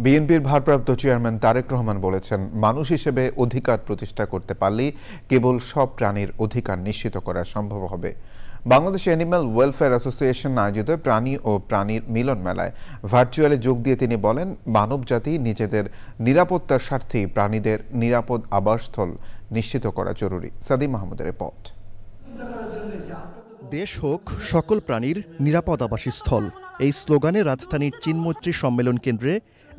বিএনপির ভারপ্রাপ্ত চেয়ারম্যান তারেক রহমান বলেছেন, মানুষ হিসেবে অধিকার প্রতিষ্ঠা করতে পারলেই কেবল সব প্রাণীর অধিকার নিশ্চিত করা সম্ভব হবে। বাংলাদেশ অ্যানিম্যাল ওয়েলফেয়ার অ্যাসোসিয়েশন আয়োজিত প্রাণী ও প্রাণীর মিলন মেলায় ভার্চুয়ালি যোগ দিয়ে তিনি বলেন, মানবজাতি নিজেদের নিরাপত্তার স্বার্থেই প্রাণীদের নিরাপদ আবাসস্থল নিশ্চিত করা জরুরি। সাদিম মাহমুদের রিপোর্ট। দেশ হোক সকল প্রাণীর নিরাপদ আবাসস্থল, এই স্লোগানে রাজধানীর চিনমৈত্রী সম্মেলন কেন্দ্রে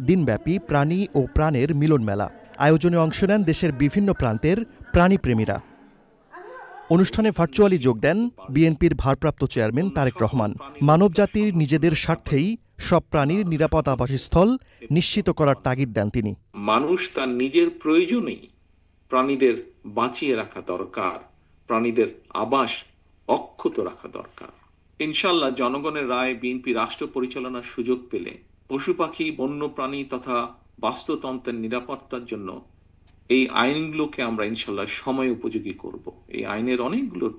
দিনব্যাপী প্রাণী ও প্রাণের মিলন মেলা আয়োজনে অংশ নেন দেশের বিভিন্ন প্রান্তের প্রাণীপ্রেমীরা। অনুষ্ঠানে ভার্চুয়ালি যোগ দেন বিএনপির ভারপ্রাপ্ত চেয়ারম্যান তারেক রহমান। মানবজাতির নিজেদের স্বার্থেই সব প্রাণীর নিরাপদ আবাসস্থল নিশ্চিত করার তাগিদ দেন তিনি। মানুষ তার নিজের প্রয়োজনেই প্রাণীদের বাঁচিয়ে রাখা দরকার, প্রাণীদের আবাস অক্ষত রাখা দরকার। ইনশাআল্লাহ জনগণের রায় বিএনপি রাষ্ট্র পরিচালনার সুযোগ পেলে পশু পাখি, বন্য প্রাণী তথা বাস্তুতন্ত্রের নিরাপত্তার জন্য এই আইনগুলোকে আমরা ইনশাআল্লাহ সময় উপযোগী করব। এই আইনের অনেকগুলোর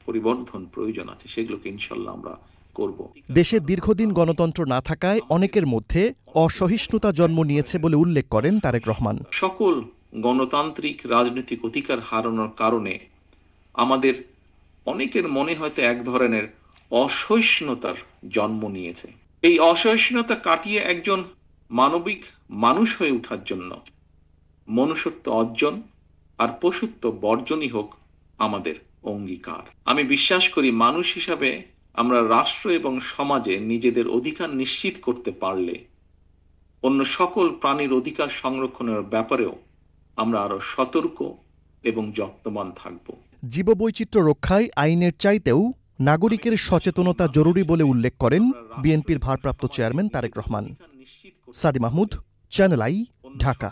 পরিবর্ধন প্রয়োজন আছে, সেগুলোকে ইনশাআল্লাহ আমরা করব। দেশে দীর্ঘদিন গণতন্ত্র না থাকায় অনেকের মধ্যে অসহিষ্ণুতা জন্ম নিয়েছে বলে উল্লেখ করেন তারেক রহমান। সকল গণতান্ত্রিক রাজনৈতিক অধিকার হারানোর কারণে আমাদের অনেকের মনে হয়তো এক ধরনের অসহিষ্ণুতার জন্ম নিয়েছে। এই অসহিষ্ণুতা কাটিয়ে একজন মানবিক মানুষ হয়ে ওঠার জন্য মনুষ্যত্ব অর্জন আর পশুত্ব বর্জনই হোক আমাদের অঙ্গীকার। আমি বিশ্বাস করি মানুষ হিসাবে আমরা রাষ্ট্র এবং সমাজে নিজেদের অধিকার নিশ্চিত করতে পারলে অন্য সকল প্রাণীর অধিকার সংরক্ষণের ব্যাপারেও আমরা আরো সতর্ক এবং যত্নবান থাকব। জীববৈচিত্র্য রক্ষায় আইনের চাইতেও নাগরিকের সচেতনতা জরুরি বলে উল্লেখ করেন বিএনপির ভারপ্রাপ্ত চেয়ারম্যান তারেক রহমান। সাদিম মাহমুদ, চ্যানেল আই, ঢাকা।